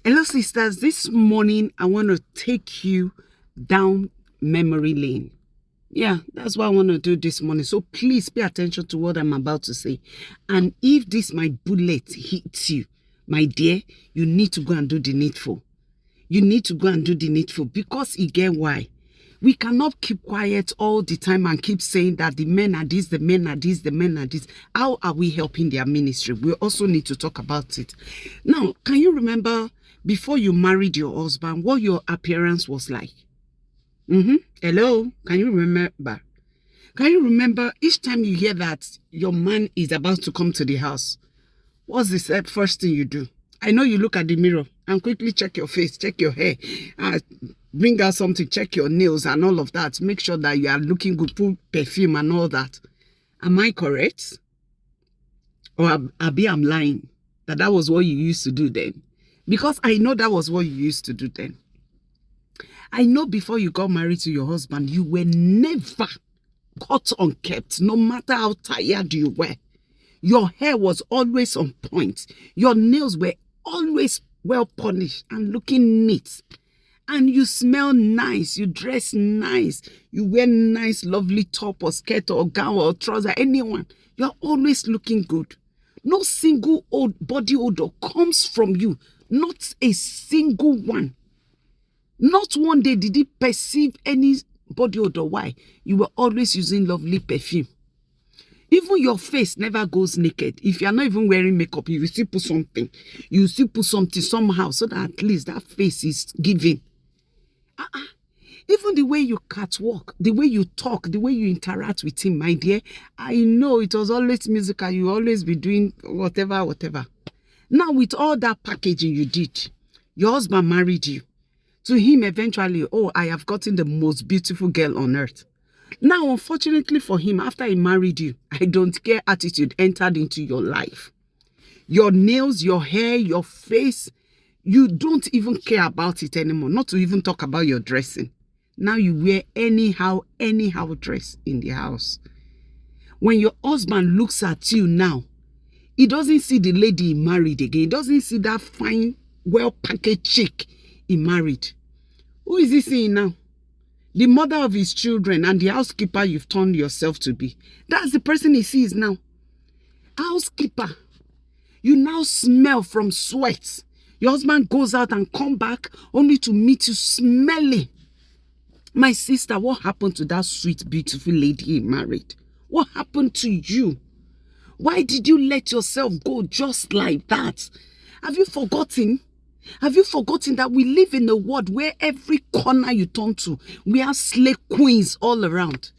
Hello, sisters. This morning, I want to take you down memory lane. Yeah, that's what I want to do this morning. So please pay attention to what I'm about to say. And if this my bullet hits you, my dear, you need to go and do the needful. You need to go and do the needful because you get why. We cannot keep quiet all the time and keep saying that the men are this, the men are this, the men are this. How are we helping their ministry? We also need to talk about it. Now, can you remember before you married your husband, what your appearance was like? Hello? Can you remember? Can you remember each time you hear that your man is about to come to the house? What's the first thing you do? I know you look at the mirror and quickly check your face, check your hair, bring out something, check your nails and all of that. Make sure that you are looking good, put perfume and all that. Am I correct? Or I'm lying? That was what you used to do then? Because I know that was what you used to do then. I know before you got married to your husband, you were never caught unkept, no matter how tired you were. Your hair was always on point. Your nails were always well polished and looking neat. And you smell nice. You dress nice. You wear nice, lovely top or skirt or gown or trouser. Anyone. You're always looking good. No single old body odor comes from you. Not a single one. Not one day did he perceive any body odor. Why? You were always using lovely perfume. Even your face never goes naked. If you're not even wearing makeup, you will still put something. You will still put something somehow so that at least that face is giving. Even the way you catwalk, the way you talk, the way you interact with him, my dear, I know it was always musical. You always be doing whatever. Now with all that packaging you did, your husband married you. To him eventually, oh, I have gotten the most beautiful girl on earth. Now, unfortunately for him, after he married you, I don't care attitude entered into your life. Your nails, your hair, your face, you don't even care about it anymore. Not to even talk about your dressing. Now you wear anyhow dress in the house. When your husband looks at you now, he doesn't see the lady he married again. He doesn't see that fine, well-packaged chick he married. Who is he seeing now? The mother of his children and the housekeeper you've turned yourself to be. That's the person he sees now. Housekeeper. You now smell from sweat. Your husband goes out and come back only to meet you smelling. My sister, what happened to that sweet, beautiful lady he married? What happened to you? Why did you let yourself go just like that? Have you forgotten? Have you forgotten that we live in a world where every corner you turn to, we have slave queens all around?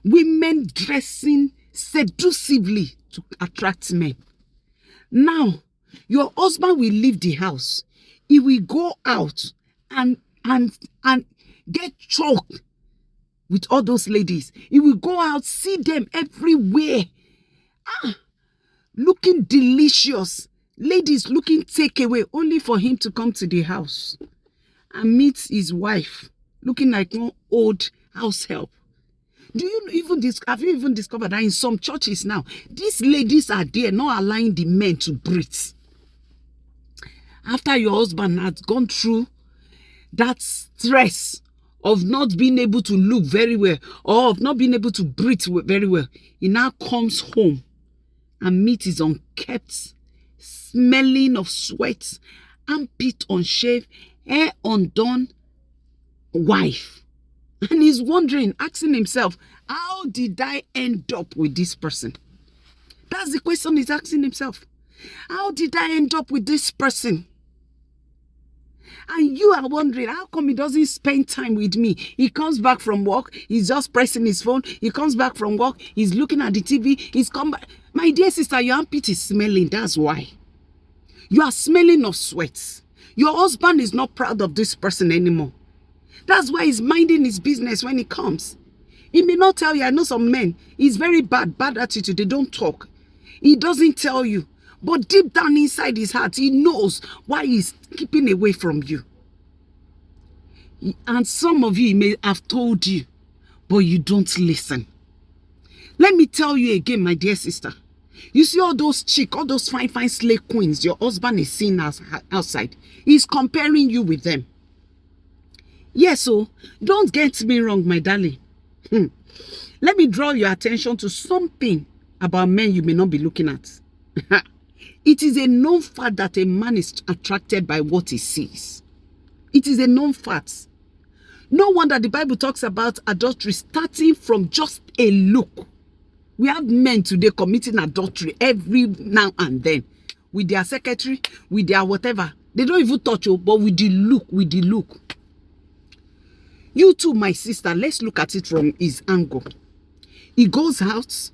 Women dressing seductively to attract men. Now, your husband will leave the house. He will go out and get choked with all those ladies. He will go out, see them everywhere. Looking delicious. Ladies looking takeaway only for him to come to the house and meet his wife looking like one old house help. Have you even discovered that in some churches now, these ladies are there not allowing the men to breathe? After your husband has gone through that stress of not being able to look very well or of not being able to breathe very well, he now comes home and meets his unkept, smelling of sweat, armpit unshaved, hair undone wife. And he's wondering, asking himself, how did I end up with this person? That's the question he's asking himself. How did I end up with this person? And you are wondering, how come he doesn't spend time with me? He comes back from work, he's just pressing his phone. He comes back from work, he's looking at the TV, he's come back. My dear sister, your armpit is smelling, that's why. You are smelling of sweat. Your husband is not proud of this person anymore. That's why he's minding his business when he comes. He may not tell you. I know some men, he's very bad attitude. They don't talk. He doesn't tell you. But deep down inside his heart, he knows why he's keeping away from you. And some of you may have told you, but you don't listen. Let me tell you again, my dear sister. You see all those all those fine slave queens your husband is seeing outside. He's comparing you with them. Yes, so don't get me wrong, my darling. Let me draw your attention to something about men you may not be looking at. It is a known fact that a man is attracted by what he sees. It is a known fact. No wonder the Bible talks about adultery starting from just a look. We have men today committing adultery every now and then with their secretary, with their whatever. They don't even touch you, but with the look, You too, my sister, let's look at it from his angle. He goes out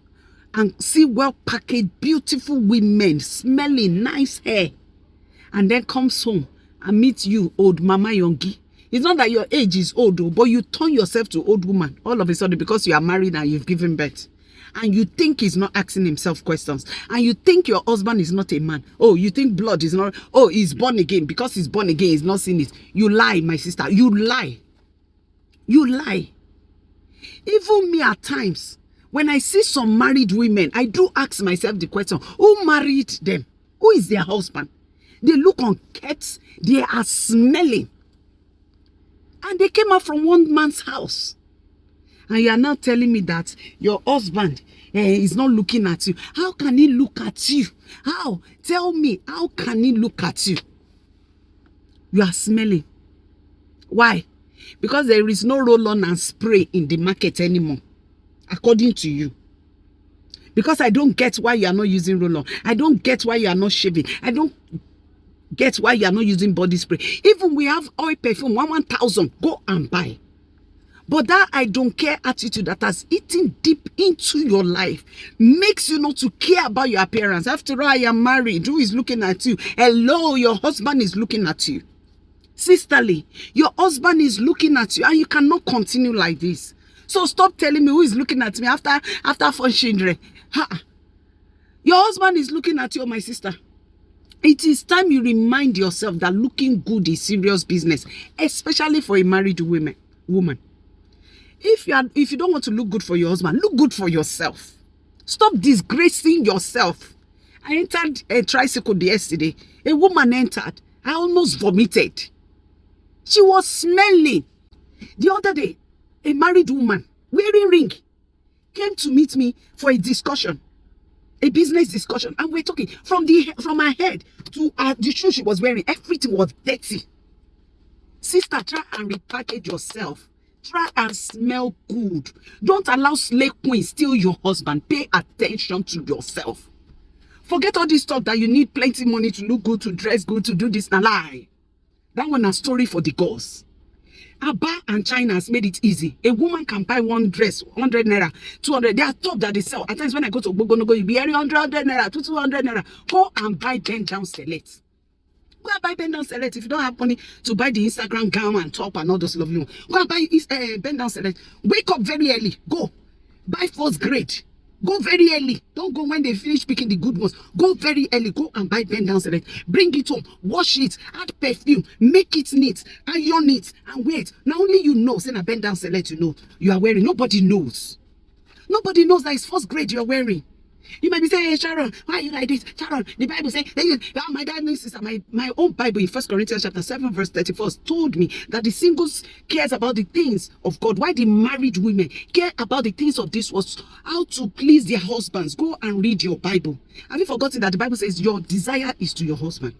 and see well-packaged, beautiful women, smelling nice hair, and then comes home and meets you, old Mama Yongi. It's not that your age is old, though, but you turn yourself to old woman all of a sudden because you are married and you've given birth. And you think he's not asking himself questions. And you think your husband is not a man. Oh, you think blood is not... Oh, he's born again. Because he's born again, he's not seen it. You lie, my sister. You lie. You lie. Even me at times, when I see some married women, I do ask myself the question, who married them? Who is their husband? They look unkempt. They are smelling. And they came out from one man's house. And you are now telling me that your husband is not looking at you. How can he look at you? How? Tell me, how can he look at you? You are smelling. Why? Because there is no roll-on and spray in the market anymore, according to you. Because I don't get why you are not using roll-on. I don't get why you are not shaving. I don't get why you are not using body spray. Even we have oil perfume, 1,000. Go and buy. But that I don't care attitude that has eaten deep into your life makes you not to care about your appearance. After all, I am married. Who is looking at you? Hello, your husband is looking at you. Sisterly, your husband is looking at you and you cannot continue like this. So stop telling me who is looking at me after fun children. Your husband is looking at you, my sister. It is time you remind yourself that looking good is serious business, especially for a married woman. If you don't want to look good for your husband, look good for yourself. Stop disgracing yourself. I entered a tricycle yesterday. A woman entered. I almost vomited. She was smelling. The other day, a married woman wearing ring came to meet me for a discussion, a business discussion, and we're talking from her head to the shoe she was wearing. Everything was dirty. Sister, try and repackage yourself. Try and smell good. Don't allow slave queens steal your husband. Pay attention to yourself. Forget all this talk that you need plenty money to look good, to dress good, to do this. Now lie. That one a story for the girls. Abba and China has made it easy. A woman can buy one dress, 100 naira, 200. They are top that they sell. At times when I go to Ogogonogo, you'll be hearing 100 naira, 200 naira. Go and buy bend down select. Go and buy bend down select. If you don't have money to buy the Instagram gown and top and all those lovely ones, go and buy bend down select. Wake up very early. Go. Buy first grade. Go very early. Don't go when they finish picking the good ones. Go very early. Go and buy bend down select. Bring it home. Wash it. Add perfume. Make it neat. Iron it. And wait. Now only you know. Say na bend down select you know you are wearing. Nobody knows. Nobody knows that it's first grade you are wearing. You might be saying, hey, Sharon, why are you like this? Sharon, the Bible says, my darling sister, my own Bible in 1 Corinthians chapter 7, verse 34 told me that the singles cares about the things of God. Why the married women care about the things of this world, how to please their husbands. Go and read your Bible. Have you forgotten that the Bible says your desire is to your husband?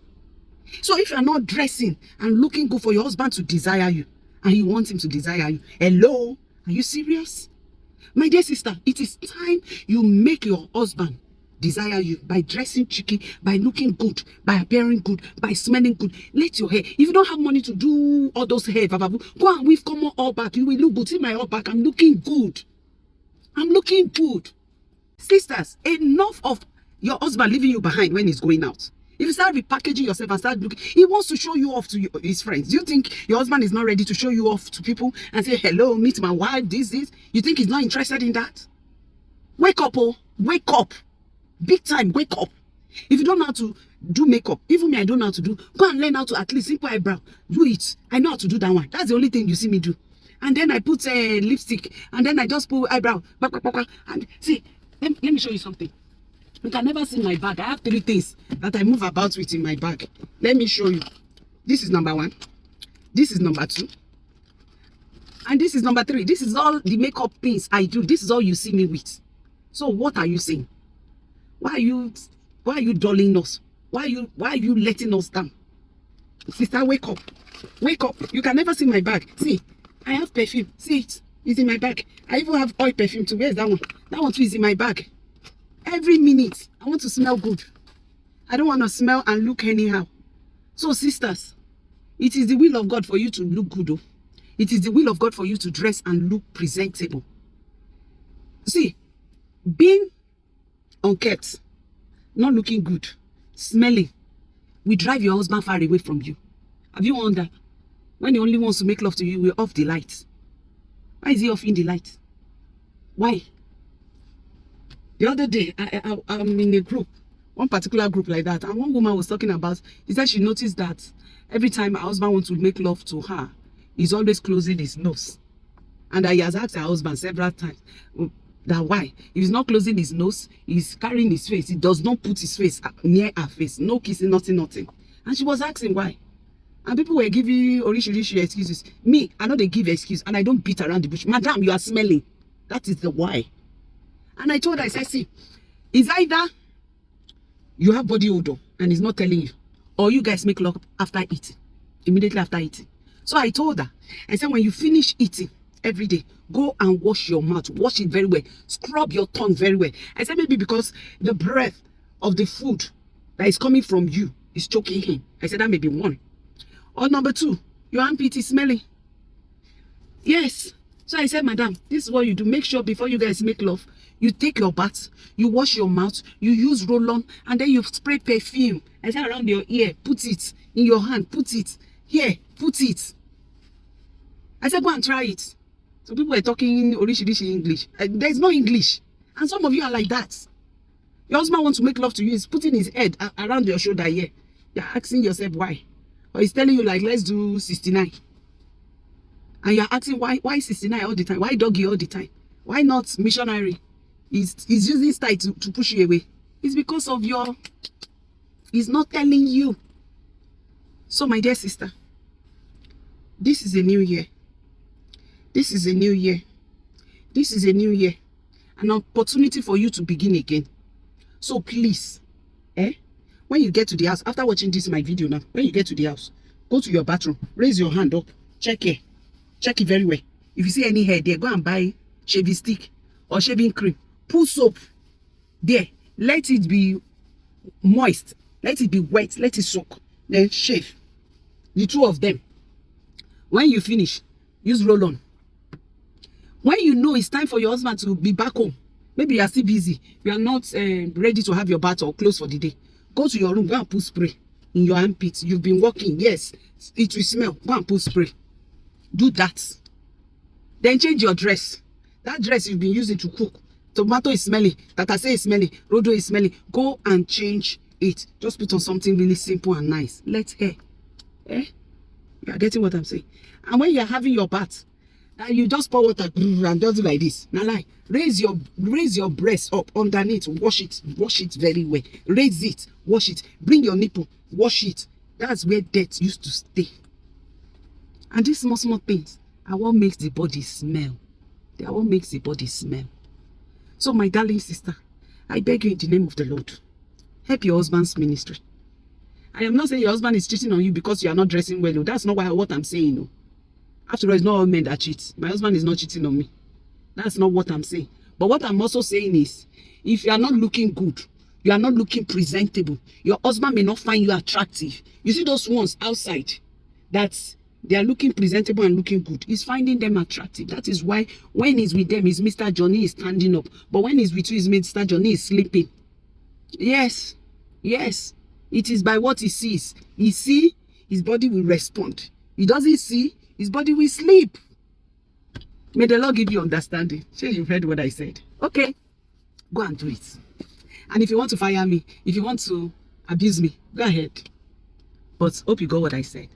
So if you are not dressing and looking good for your husband to desire you, and you want him to desire you, hello, are you serious? My dear sister, it is time you make your husband desire you by dressing cheeky, by looking good, by appearing good, by smelling good. Let your hair, if you don't have money to do all those hair, go and weave come on all back. You will look good. See my all back. I'm looking good. I'm looking good. Sisters, enough of your husband leaving you behind when he's going out. If you start repackaging yourself and start looking, he wants to show you off to his friends. Do you think your husband is not ready to show you off to people and say, hello, meet my wife, this? You think he's not interested in that? Wake up, oh, wake up. Big time, wake up. If you don't know how to do makeup, even me, I don't know how to do, go and learn how to at least simple eyebrow. Do it. I know how to do that one. That's the only thing you see me do. And then I put lipstick, and then I just put eyebrow. And see, let me show you something. You can never see my bag. I have 3 things that I move about with in my bag. Let me show you. This is number 1. This is number 2. And this is number 3. This is all the makeup things I do. This is all you see me with. So what are you saying? Why are you dulling us? Why are you letting us down? Sister, wake up. Wake up. You can never see my bag. See, I have perfume. See it. It's in my bag. I even have oil perfume too. Where's that one? That one too is in my bag. Every minute, I want to smell good. I don't want to smell and look anyhow. So, sisters, it is the will of God for you to look good. Oh. It is the will of God for you to dress and look presentable. See, being unkept, not looking good, smelling, will drive your husband far away from you. Have you wondered? When he only wants to make love to you, we're off the lights. Why is he offing the light? Why? The other day, I'm in a group, one particular group like that, and one woman was talking about, she said she noticed that every time her husband wants to make love to her, he's always closing his nose. And he has asked her husband several times that why? If he's not closing his nose, he's carrying his face. He does not put his face near her face. No kissing, nothing. And she was asking why. And people were giving original excuses. Me, I know they give excuse, and I don't beat around the bush. Madam, you are smelling. That is the why. And I told her, I said, see, it's either you have body odor and he's not telling you, or you guys make love after eating, immediately after eating. So I told her, I said, when you finish eating every day, go and wash your mouth, wash it very well, scrub your tongue very well. I said, maybe because the breath of the food that is coming from you is choking him. I said, that may be one. Or number 2, your armpit is smelling. Yes. So I said, madam, this is what you do. Make sure before you guys make love, you take your bath, you wash your mouth, you use roll-on, and then you spray perfume. I said, around your ear, put it. In your hand, put it. Here, put it. I said, go and try it. So people were talking original English. There's no English. And some of you are like that. Your husband wants to make love to you. He's putting his head around your shoulder here. You're asking yourself why. Or he's telling you, like, let's do 69. And you're asking why 69 all the time? Why doggy all the time? Why not missionary? He's using style to push you away. It's because of he's not telling you. So, my dear sister, this is a new year. This is a new year. This is a new year. An opportunity for you to begin again. So please, when you get to the house, after watching this my video now, when you get to the house, go to your bathroom, raise your hand up, check it very well. If you see any hair there, go and buy shaving stick or shaving cream. Put soap there. Let it be moist. Let it be wet. Let it soak. Then shave. The 2 of them. When you finish, use roll-on. When you know it's time for your husband to be back home, maybe you are still busy, you are not ready to have your bath or clothes for the day, go to your room, go and put spray in your armpits. You've been working, yes, it will smell. Go and put spray. Do that. Then change your dress. That dress you've been using to cook. Tomato is smelling, tatase is smelling, rodo is smelling. Go and change it. Just put on something really simple and nice. Let hair. You are getting what I'm saying? And when you are having your bath, you just pour water and just do like this. Now, like, raise your breast up underneath. Wash it very well. Raise it, wash it. Bring your nipple, wash it. That's where dirt used to stay. And these small things are what makes the body smell. They are what makes the body smell. So, my darling sister, I beg you in the name of the Lord, help your husband's ministry. I am not saying your husband is cheating on you because you are not dressing well. That's not what I'm saying. No. After all, it's not all men that cheat. My husband is not cheating on me. That's not what I'm saying. But what I'm also saying is, if you are not looking good, you are not looking presentable, your husband may not find you attractive. You see those ones outside that they are looking presentable and looking good. He's finding them attractive. That is why when he's with them, his Mr. Johnny is standing up. But when he's with you, his Mr. Johnny is sleeping. Yes. It is by what he sees. He sees, his body will respond. He doesn't see, his body will sleep. May the Lord give you understanding. Sure, you've heard what I said. Okay, go and do it. And if you want to fire me, if you want to abuse me, go ahead. But hope you got what I said.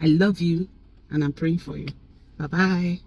I love you and I'm praying for you. Bye-bye.